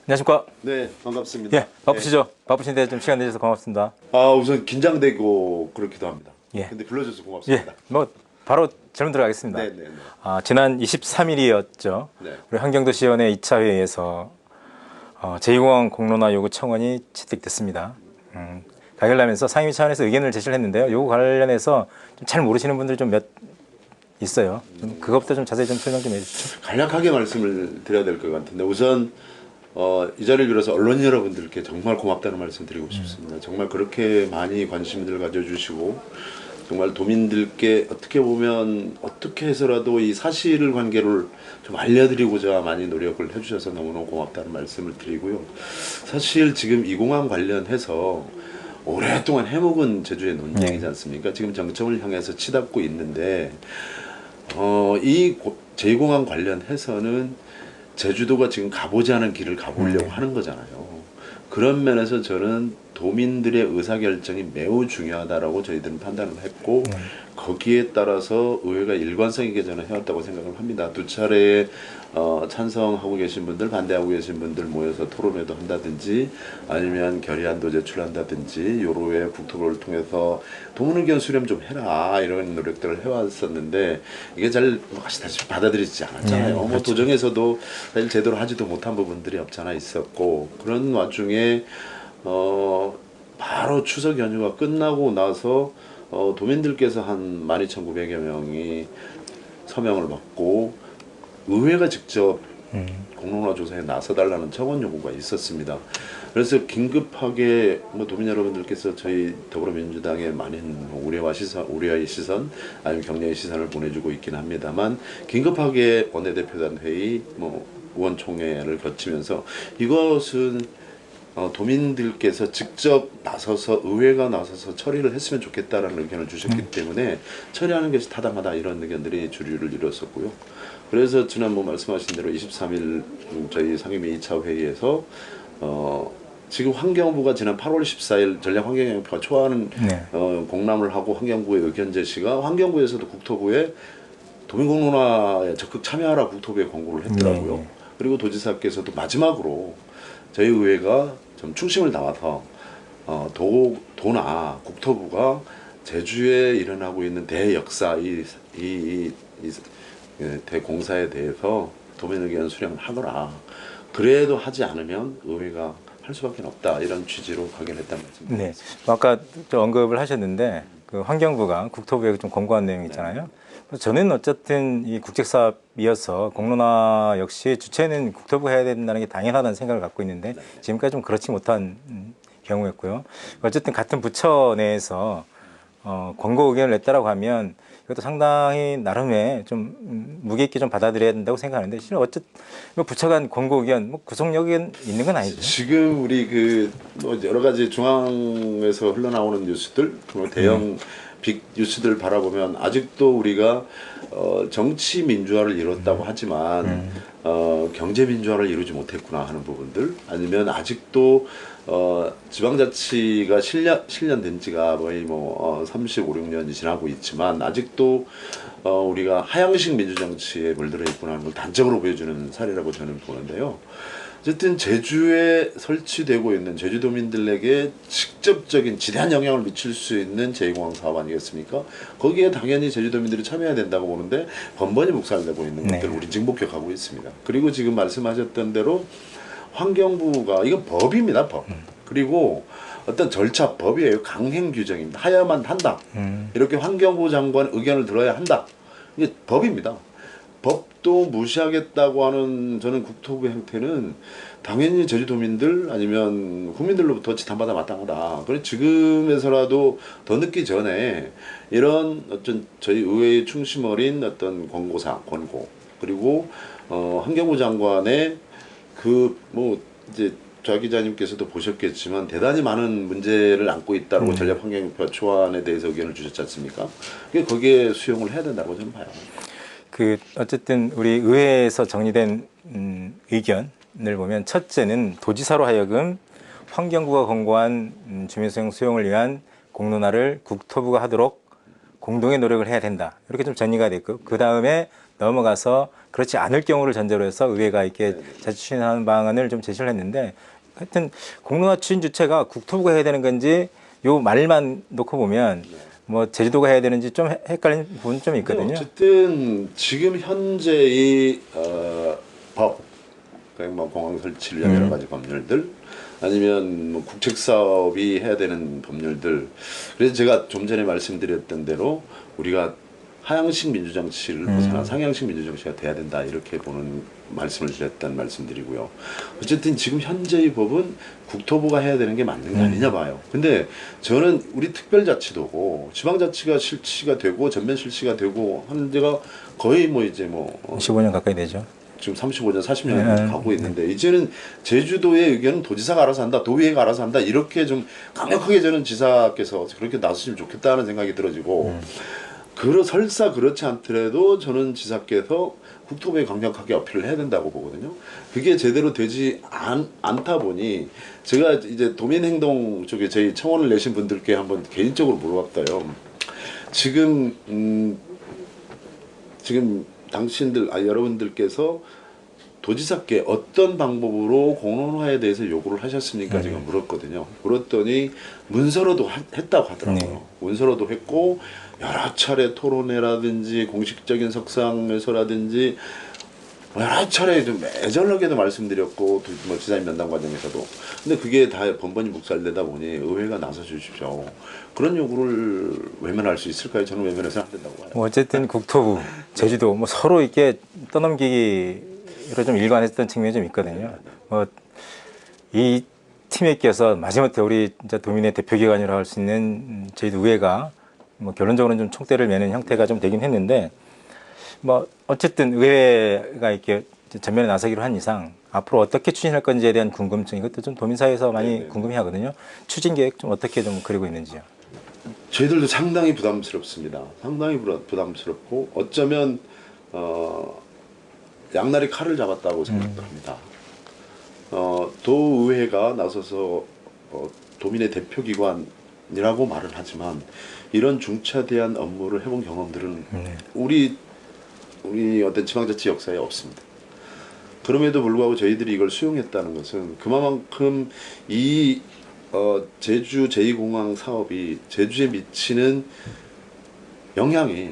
안녕하십니까. 네, 반갑습니다. 예, 바쁘시죠? 바쁘신데 좀 시간 내주셔서 고맙습니다. 우선 긴장되고 그렇기도 합니다. 예. 근데 불러줘서 예, 고맙습니다. 뭐 바로 질문 들어가겠습니다. 네, 네, 네. 지난 23일이었죠. 네. 우리 환경도시위원회 2차 회의에서 제2공항 공론화 요구 청원이 채택됐습니다. 가결나면서 상임위 차원에서 의견을 제시를 했는데요. 요거 관련해서 좀 잘 모르시는 분들이 좀 몇 있어요. 좀 그것부터 좀 자세히 좀 설명 좀 해주시죠. 간략하게 말씀을 드려야 될 것 같은데 우선 이 자리를 빌어서 언론 여러분들께 정말 고맙다는 말씀 드리고 싶습니다. 정말 그렇게 많이 관심을 가져주시고 정말 도민들께 어떻게 보면 어떻게 해서라도 이 사실 관계를 좀 알려드리고자 많이 노력을 해주셔서 너무너무 고맙다는 말씀을 드리고요. 사실 지금 이 공항 관련해서 오랫동안 해묵은 제주의 논쟁이지 않습니까? 지금 정점을 향해서 치닫고 있는데 이 제2공항 관련해서는 제주도가 지금 가보지 않은 길을 가보려고 하는 거잖아요. 그런 면에서 저는 도민들의 의사결정이 매우 중요하다라고 저희들은 판단을 했고 거기에 따라서 의회가 일관성 있게 저는 해왔다고 생각을 합니다. 두 차례 찬성하고 계신 분들, 반대하고 계신 분들 모여서 토론회도 한다든지 아니면 결의안도 제출한다든지 요로에 국토부를 통해서 도민의견 수렴 좀 해라 이런 노력들을 해왔었는데 이게 잘 다시 받아들이지 않았잖아요. 뭐 그렇죠. 도정에서도 사실 제대로 하지도 못한 부분들이 없잖아 있었고 그런 와중에 바로 추석 연휴가 끝나고 나서 도민들께서 한 12,900여 명이 서명을 받고 의회가 직접 공론화 조사에 나서달라는 청원 요구가 있었습니다. 그래서 긴급하게 도민 여러분들께서 저희 더불어민주당의 많은 우려의 시선 아니면 격려의 시선을 보내주고 있긴 합니다만 긴급하게 원내대표단 회의 의원총회를 거치면서 이것은 도민들께서 직접 나서서 의회가 나서서 처리를 했으면 좋겠다라는 의견을 주셨기 때문에 처리하는 것이 타당하다 이런 의견들이 주류를 이뤘었고요. 그래서 지난 말씀하신 대로 23일 저희 상임위 2차 회의에서 지금 환경부가 지난 8월 14일 전략환경영향표가 초안은 공람을 하고 환경부의 의견 제시가 환경부에서도 국토부에 도민공론화에 적극 참여하라 국토부에 권고를 했더라고요. 그리고 도지사께서도 마지막으로 저희 의회가 좀 충심을 다해서 도나 국토부가 제주에 일어나고 있는 대역사 이 대공사에 대해서 도민 의견 수렴을 하거라. 그래도 하지 않으면 의회가 할 수밖에 없다 이런 취지로 가결했다는 말씀입니다. 네, 아까 좀 언급을 하셨는데 그 환경부가 국토부에 좀 권고한 내용 있잖아요. 저는 어쨌든 이 국책사업이어서 공론화 역시 주체는 국토부가 해야 된다는 게 당연하다는 생각을 갖고 있는데 지금까지 좀 그렇지 못한 경우였고요. 어쨌든 같은 부처 내에서 권고 의견을 냈다라고 하면 이것도 상당히 나름의 좀 무게 있게 좀 받아들여야 된다고 생각하는데 실은 어쨌든 부처 간 권고 의견 구속력이 있는 건 아니죠. 지금 우리 여러 가지 중앙에서 흘러나오는 뉴스들 대형 빅 뉴스들 바라보면 아직도 우리가 정치 민주화를 이뤘다고 하지만 경제 민주화를 이루지 못했구나 하는 부분들 아니면 아직도 지방자치가 실현된 지가 거의 35, 6년이 지나고 있지만 아직도 우리가 하향식 민주정치에 물들어 있구나 하는 걸 단적으로 보여주는 사례라고 저는 보는데요. 어쨌든 제주에 설치되고 있는 제주도민들에게 직접적인 지대한 영향을 미칠 수 있는 제2공항 사업 아니겠습니까? 거기에 당연히 제주도민들이 참여해야 된다고 보는데 번번이 묵살되고 있는 것들을 우리 지금 목격하고 있습니다. 그리고 지금 말씀하셨던 대로 환경부가 이건 법입니다. 법. 그리고 어떤 절차 법이에요. 강행 규정입니다. 하야만 한다. 이렇게 환경부 장관 의견을 들어야 한다. 이게 법입니다. 법도 무시하겠다고 하는 저는 국토부 행태는 당연히 제주도민들 아니면 국민들로부터 지탄받아 마땅하다. 그래서 지금에서라도 더 늦기 전에 이런 어떤 저희 의회의 충심 어린 어떤 권고 그리고 환경부 장관의 이제 좌 기자님께서도 보셨겠지만 대단히 많은 문제를 안고 있다고 전략환경표 초안에 대해서 의견을 주셨지 않습니까? 거기에 수용을 해야 된다고 저는 봐요. 어쨌든 우리 의회에서 정리된 의견을 보면 첫째는 도지사로 하여금 환경부가 권고한 주민소형 수용을 위한 공론화를 국토부가 하도록 공동의 노력을 해야 된다. 이렇게 좀 정리가 됐고 그 다음에 넘어가서 그렇지 않을 경우를 전제로 해서 의회가 이렇게 자치 추진하는 방안을 좀 제시를 했는데 하여튼 공론화 추진 주체가 국토부가 해야 되는 건지 요 말만 놓고 보면 뭐 제주도가 해야 되는지 좀 헷갈리는 부분이 좀 있거든요. 어쨌든 지금 현재의 법, 그러니까 뭐 공항 설치를 위한 여러 가지 법률들, 아니면 뭐 국책 사업이 해야 되는 법률들. 그래서 제가 좀 전에 말씀드렸던 대로 우리가 하향식 민주정치를 벗어나 상향식 민주정치가 돼야 된다 이렇게 보는 말씀을 드렸단 말씀드리고요. 어쨌든 지금 현재의 법은 국토부가 해야 되는 게 맞는 게 아니냐 봐요. 근데 저는 우리 특별자치도고 지방자치가 실시가 되고 전면 실시가 되고 하는 데가 거의 뭐 이제 뭐 15년 가까이 되죠. 지금 35년, 40년 가고 있는데 이제는 제주도의 의견은 도지사가 알아서 한다, 도의회가 알아서 한다 이렇게 좀 강력하게 저는 지사께서 그렇게 나서시면 좋겠다는 생각이 들어지고 설사 그렇지 않더라도 저는 지사께서 국토부에 강력하게 어필을 해야 된다고 보거든요. 그게 제대로 되지 않다 보니 제가 이제 도민행동 쪽에 저희 청원을 내신 분들께 한번 개인적으로 물어봤어요. 지금 당신들, 여러분들께서 도지사께 어떤 방법으로 공론화에 대해서 요구를 하셨습니까? 제가 물었거든요. 물었더니 문서로도 했다고 하더라고요. 문서로도 했고 여러 차례 토론회라든지 공식적인 석상에서라든지 여러 차례 좀 애절하게도 말씀드렸고 뭐 지사님 면담 과정에서도. 근데 그게 다 번번이 묵살되다 보니 의회가 나서 주십시오. 그런 요구를 외면할 수 있을까요? 저는 외면해서는 안 된다고 봐요. 뭐 어쨌든 국토부, 제주도 뭐 서로 이렇게 떠넘기기로 좀 일관했던 측면이 좀 있거든요. 이 팀에 껴서 마지못해 우리 진짜 도민의 대표기관이라고 할 수 있는 저희도 의회가 뭐 결론적으로는 좀 총대를 매는 형태가 좀 되긴 했는데 뭐 어쨌든 의회가 이렇게 전면에 나서기로 한 이상 앞으로 어떻게 추진할 건지에 대한 궁금증 이것도 좀 도민사회에서 많이 궁금해하거든요. 추진 계획 좀 어떻게 좀 그리고 있는지요. 저희들도 상당히 부담스럽습니다. 상당히 부담스럽고 어쩌면 양날의 칼을 잡았다고 생각도 합니다. 도의회가 나서서 도민의 대표기관이라고 말은 하지만 이런 중차대한 업무를 해본 경험들은 우리 어떤 지방자치 역사에 없습니다. 그럼에도 불구하고 저희들이 이걸 수용했다는 것은 그만큼 이 제주 제2공항 사업이 제주에 미치는 영향이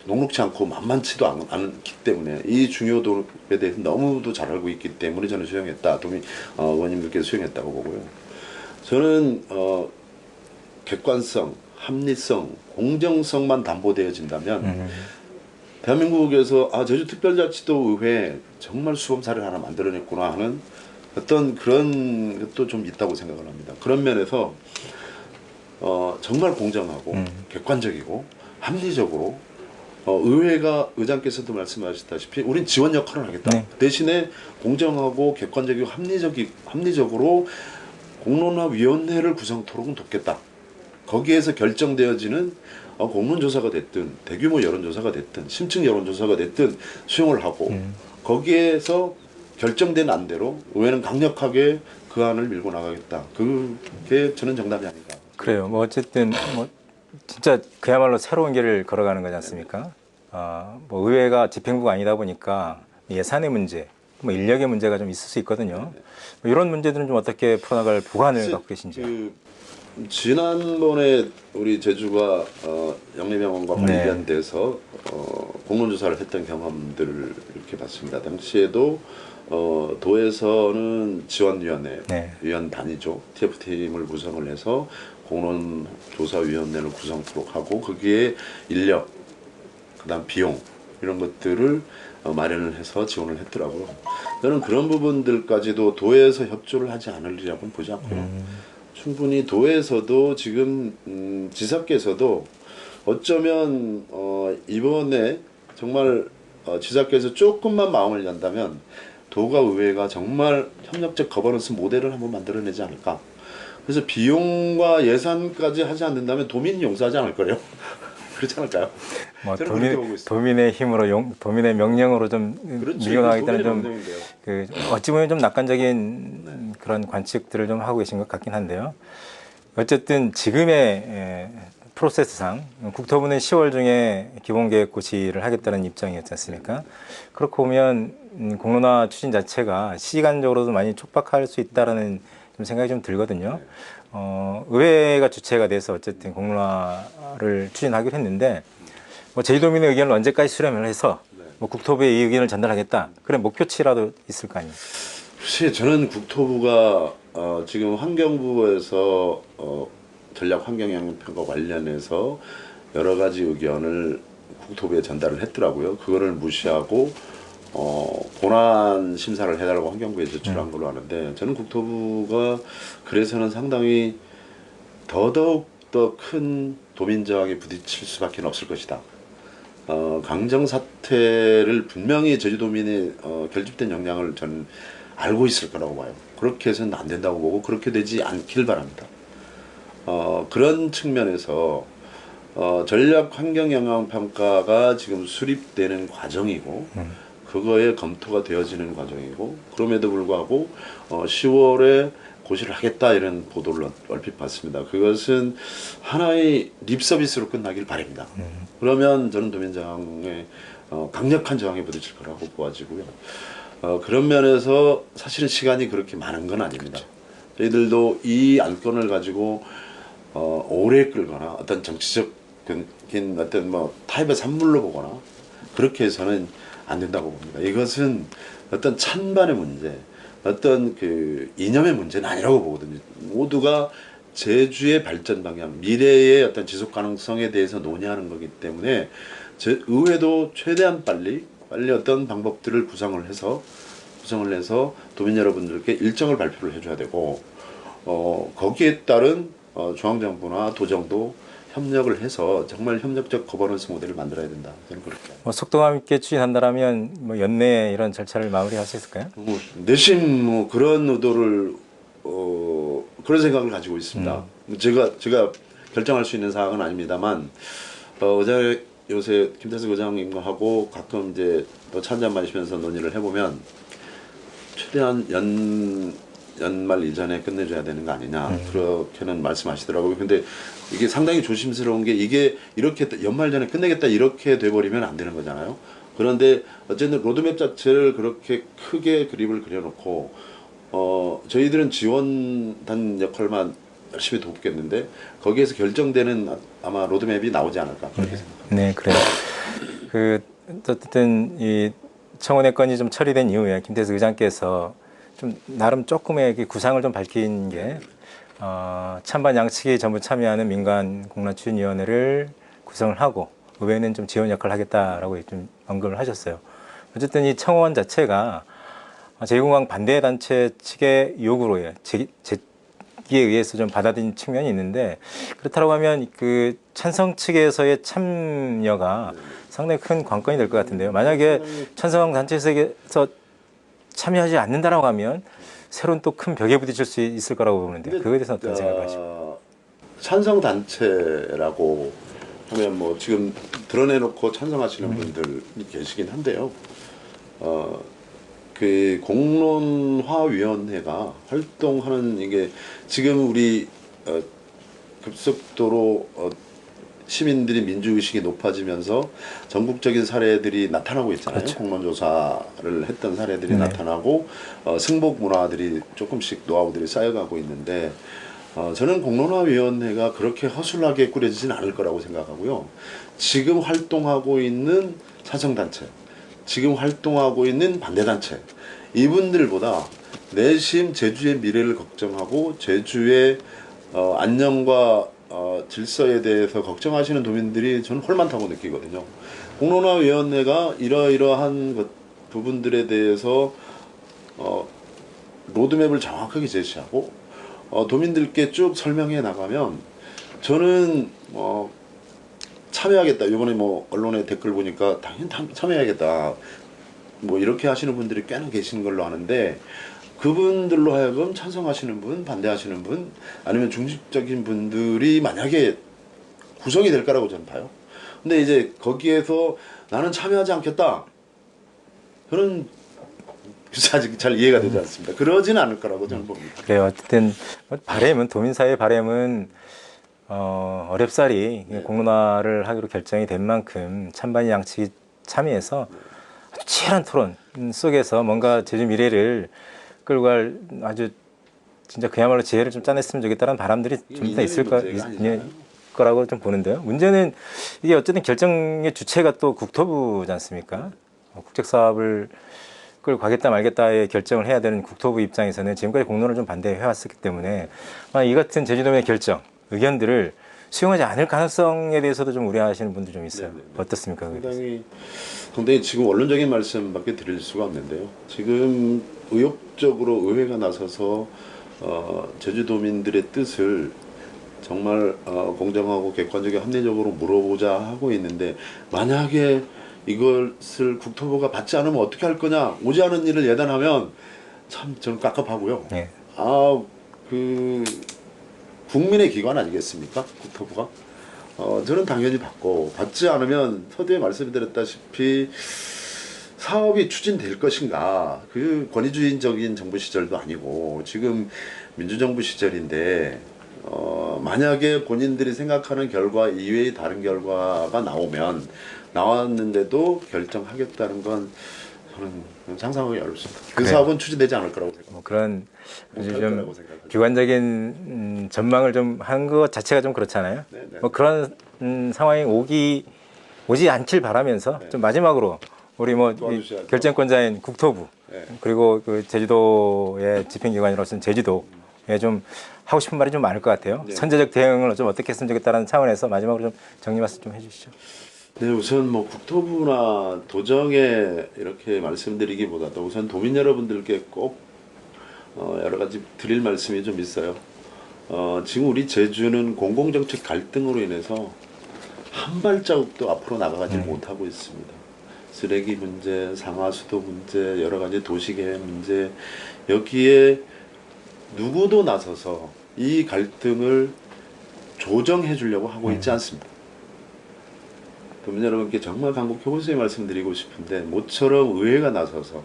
녹록지 않고 만만치도 않기 때문에 이 중요도에 대해서 너무도 잘 알고 있기 때문에 저는 수용했다. 의원님들께서 수용했다고 보고요. 저는 객관성, 합리성, 공정성만 담보되어진다면 대한민국에서 제주특별자치도 의회 정말 수범사를 하나 만들어냈구나 하는 어떤 그런 것도 좀 있다고 생각을 합니다. 그런 면에서 정말 공정하고 객관적이고 합리적으로 의회가 의장께서도 말씀하셨다시피 우린 지원 역할을 하겠다. 대신에 공정하고 객관적이고 합리적으로 공론화위원회를 구성토록은 돕겠다. 거기에서 결정되어지는 공론조사가 됐든 대규모 여론조사가 됐든 심층 여론조사가 됐든 수용을 하고 거기에서 결정된 안대로 의회는 강력하게 그 안을 밀고 나가겠다. 그게 저는 정답이 아닌가. 그래요. 뭐 어쨌든 뭐 진짜 그야말로 새로운 길을 걸어가는 거지 않습니까? 뭐 의회가 집행부가 아니다 보니까 예산의 문제, 뭐 인력의 문제가 좀 있을 수 있거든요. 뭐 이런 문제들은 좀 어떻게 풀어나갈 보관을 갖고 계신지요? 지난번에 우리 제주가 영래병원과 관련돼서 공론조사를 했던 경험들을 이렇게 봤습니다. 당시에도 도에서는 지원위원회, 위원단이죠. TF팀을 구성을 해서 공론조사위원회를 구성토록 하고 거기에 인력, 그다음 비용 이런 것들을 마련을 해서 지원을 했더라고요. 저는 그런 부분들까지도 도에서 협조를 하지 않으리라고는 보지 않고요. 충분히 도에서도 지금 지사께서도 어쩌면 이번에 정말 지사께서 조금만 마음을 연다면 도가 의회가 정말 협력적 거버넌스 모델을 한번 만들어내지 않을까. 그래서 비용과 예산까지 하지 않는다면 도민이 용서하지 않을 거예요. 그렇지 않을까요? 뭐 도민의 힘으로 도민의 명령으로 좀 밀고 나가겠다는 좀 어찌 보면 좀 낙관적인 그런 관측들을 좀 하고 계신 것 같긴 한데요. 어쨌든 지금의 프로세스상 국토부는 10월 중에 기본계획 고시를 하겠다는 입장이었지 않습니까? 그렇고 보면 공론화 추진 자체가 시간적으로도 많이 촉박할 수 있다라는 좀 생각이 좀 들거든요. 의회가 주체가 돼서 어쨌든 공론화를 추진하기로 했는데 뭐 제주도민의 의견을 언제까지 수렴을 해서 뭐 국토부에 이 의견을 전달하겠다. 그런 목표치라도 있을 거 아니에요. 사실 저는 국토부가 지금 환경부에서 전략 환경영향평가 관련해서 여러 가지 의견을 국토부에 전달을 했더라고요. 그거를 무시하고 본안 심사를 해달라고 환경부에 제출한 걸로 아는데 저는 국토부가 그래서는 상당히 더더욱 더 큰 도민 저항에 부딪힐 수밖에 없을 것이다. 강정 사태를 분명히 제주도민의 결집된 역량을 저는 알고 있을 거라고 봐요. 그렇게 해서는 안 된다고 보고 그렇게 되지 않길 바랍니다. 그런 측면에서 전략 환경 영향 평가가 지금 수립되는 과정이고 그거에 검토가 되어지는 과정이고 그럼에도 불구하고 10월에 고시를 하겠다 이런 보도를 얼핏 봤습니다. 그것은 하나의 립 서비스로 끝나길 바랍니다. 그러면 저는 도민 저항에 강력한 저항에 부딪힐 거라고 보아지고요. 그런 면에서 사실은 시간이 그렇게 많은 건 아닙니다. 저희들도 이 안건을 가지고 오래 끌거나 어떤 정치적인 어떤 뭐 타협의 산물로 보거나 그렇게 해서는 안 된다고 봅니다. 이것은 어떤 찬반의 문제, 어떤 그 이념의 문제는 아니라고 보거든요. 모두가 제주의 발전 방향, 미래의 어떤 지속 가능성에 대해서 논의하는 거기 때문에 의회도 최대한 빨리 어떤 방법들을 구성을 해서 도민 여러분들께 일정을 발표를 해줘야 되고 거기에 따른 중앙정부나 도정도 협력을 해서 정말 협력적 거버넌스 모델을 만들어야 된다. 저는 그렇게. 뭐 속도감 있게 추진한다라면 뭐 연내에 이런 절차를 마무리할 수 있을까요? 내심 뭐 그런 의도를 그런 생각을 가지고 있습니다. 제가 결정할 수 있는 사항은 아닙니다만 어제 요새 김태수 의장님과 하고 가끔 이제 또 찬잔 마시면서 논의를 해보면 최대한 연말 이전에 끝내줘야 되는 거 아니냐 그렇게는 말씀하시더라고요. 근데 이게 상당히 조심스러운 게 이게 이렇게 연말 전에 끝내겠다 이렇게 돼버리면 안 되는 거잖아요. 그런데 어쨌든 로드맵 자체를 그렇게 크게 그림을 그려놓고 저희들은 지원단 역할만 열심히 돕겠는데 거기에서 결정되는 아마 로드맵이 나오지 않을까 그렇게 생각합니다. 네, 그래요. 그 어쨌든 이 청원의 건이 좀 처리된 이후에 김태수 의장께서 좀 나름 조금의 구상을 좀 밝힌 게 찬반 양측이 전부 참여하는 민간 공론추진위원회를 구성을 하고 의회는 좀 지원 역할을 하겠다라고 좀 언급을 하셨어요. 어쨌든 이 청원 자체가 제2공항 반대 단체 측의 요구로 제기에 의해서 좀 받아들인 측면이 있는데 그렇다고 하면 그 찬성 측에서의 참여가 상당히 큰 관건이 될 것 같은데요. 만약에 찬성 단체에서 참여하지 않는다라고 하면 새로운 또 큰 벽에 부딪힐 수 있을 거라고 보는데 그거에 대해서 어떤 생각을 하십니까? 찬성 단체라고 하면 뭐 지금 드러내놓고 찬성하시는 분들이 계시긴 한데요. 그 공론화위원회가 활동하는 이게 지금 우리 급속도로 시민들이 민주의식이 높아지면서 전국적인 사례들이 나타나고 있잖아요. 그렇죠. 공론조사를 했던 사례들이 나타나고 승복 문화들이 조금씩 노하우들이 쌓여가고 있는데 저는 공론화위원회가 그렇게 허술하게 꾸려지진 않을 거라고 생각하고요. 지금 활동하고 있는 찬성단체, 지금 활동하고 있는 반대단체 이분들보다 내심 제주의 미래를 걱정하고 제주의 안녕과 질서에 대해서 걱정하시는 도민들이 저는 홀만타고 느끼거든요. 공론화위원회가 이러이러한 부분들에 대해서 로드맵을 정확하게 제시하고 도민들께 쭉 설명해 나가면 저는 참여하겠다. 이번에 뭐 언론에 댓글 보니까 당연히 참여하겠다. 뭐 이렇게 하시는 분들이 꽤나 계시는 걸로 아는데 그분들로 하여금 찬성하시는 분, 반대하시는 분, 아니면 중립적인 분들이 만약에 구성이 될 거라고 저는 봐요. 근데 이제 거기에서 나는 참여하지 않겠다. 저는 아직 잘 이해가 되지 않습니다. 그러진 않을 거라고 저는 봅니다. 그래요. 어쨌든 바램은 도민사회의 바램은 어렵사리 네. 공론화를 하기로 결정이 된 만큼 찬반이 양측이 참여해서 아주 치열한 토론 속에서 뭔가 제주 미래를 끌고 갈 아주 진짜 그야말로 지혜를 좀 짜냈으면 좋겠다는 바람들이 좀 더 있을 거라고 좀 보는데요. 문제는 이게 어쨌든 결정의 주체가 또 국토부지 않습니까? 국책사업을 끌고 가겠다 말겠다의 결정을 해야 되는 국토부 입장에서는 지금까지 공론을 좀 반대해왔기 때문에 이 같은 제주도민의 결정, 의견들을 수용하지 않을 가능성에 대해서도 좀 우려하시는 분들 좀 있어요. 네네네. 어떻습니까? 상당히 지금 원론적인 말씀밖에 드릴 수가 없는데요. 지금 의욕적으로 의회가 나서서 제주도민들의 뜻을 정말 공정하고 객관적이고 합리적으로 물어보자 하고 있는데, 만약에 이것을 국토부가 받지 않으면 어떻게 할 거냐, 오지 않은 일을 예단하면 참 저는 깝깝하고요. 네. 그 국민의 기관 아니겠습니까? 국토부가. 저는 당연히 받지 않으면 서두에 말씀드렸다시피 사업이 추진될 것인가, 그 권위주의적인 정부 시절도 아니고 지금 민주정부 시절인데, 만약에 본인들이 생각하는 결과 이외의 다른 결과가 나왔는데도 결정하겠다는 건 저는 상상하기 어렵습니다. 그 그래요. 사업은 추진되지 않을 거라고 생각합니다. 그런 못할 좀 거라고 생각하죠. 비관적인 전망을 좀 한 것 자체가 좀 그렇잖아요. 네네. 그런 상황이 오지 않길 바라면서 좀 마지막으로 우리 도와주셔야죠. 결정권자인 국토부 네. 그리고 그 제주도의 집행기관으로서는 제주도에 좀 하고 싶은 말이 좀 많을 것 같아요. 네. 선제적 대응을 좀 어떻게 했으면 좋겠다는 차원에서 마지막으로 좀 정리 말씀 좀 해주시죠. 네, 우선 국토부나 도정에 이렇게 말씀드리기보다도 우선 도민 여러분들께 꼭 여러 가지 드릴 말씀이 좀 있어요. 지금 우리 제주는 공공정책 갈등으로 인해서 한 발자국도 앞으로 나가지 못하고 있습니다. 쓰레기 문제, 상하수도 문제, 여러 가지 도시계획 문제, 여기에 누구도 나서서 이 갈등을 조정해 주려고 하고 있지 않습니다. 도민 여러분께 정말 간곡히 호소의 말씀드리고 싶은데, 모처럼 의회가 나서서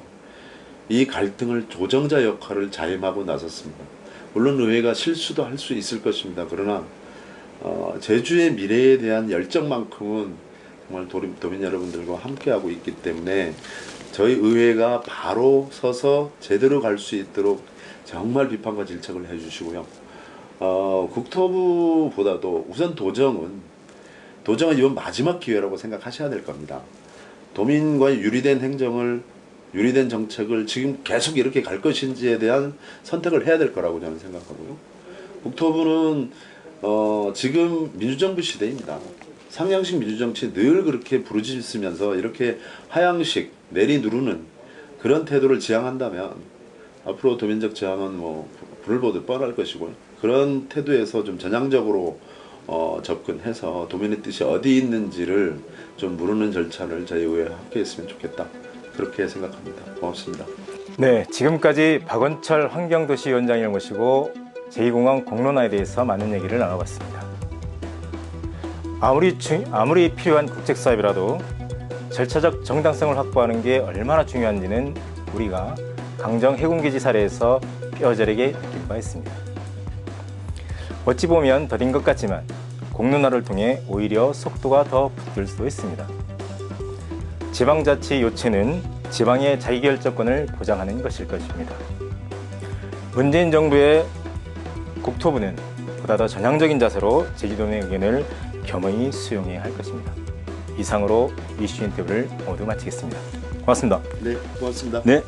이 갈등을 조정자 역할을 자임하고 나섰습니다. 물론 의회가 실수도 할 수 있을 것입니다. 그러나 제주의 미래에 대한 열정만큼은 정말 도민 여러분들과 함께하고 있기 때문에 저희 의회가 바로 서서 제대로 갈 수 있도록 정말 비판과 질책을 해주시고요. 국토부보다도 우선 도정은 이번 마지막 기회라고 생각하셔야 될 겁니다. 도민과의 유리된 정책을 지금 계속 이렇게 갈 것인지에 대한 선택을 해야 될 거라고 저는 생각하고요. 국토부는 지금 민주정부 시대입니다. 상향식 민주정치 늘 그렇게 부르짖으면서 이렇게 하향식 내리누르는 그런 태도를 지향한다면 앞으로 도민적 저항은 불을 보듯 뻔할 것이고요. 그런 태도에서 좀 전향적으로 접근해서 도민의 뜻이 어디 있는지를 좀 물으는 절차를 저희 의회에 함께 했으면 좋겠다, 그렇게 생각합니다. 고맙습니다. 네, 지금까지 박원철 환경도시위원장을 모시고 제2공항 공론화에 대해서 많은 얘기를 나눠봤습니다. 아무리 필요한 국책사업이라도 절차적 정당성을 확보하는 게 얼마나 중요한지는 우리가 강정 해군기지 사례에서 뼈저리게 느낄 바 있습니다. 어찌 보면 더딘 것 같지만 공론화를 통해 오히려 속도가 더 붙을 수도 있습니다. 지방자치 요체는 지방의 자기결정권을 보장하는 것일 것입니다. 문재인 정부의 국토부는 보다 더 전향적인 자세로 제주도민의 의견을 겸허히 수용해야 할 것입니다. 이상으로 이슈 인터뷰를 모두 마치겠습니다. 고맙습니다. 네, 고맙습니다. 네.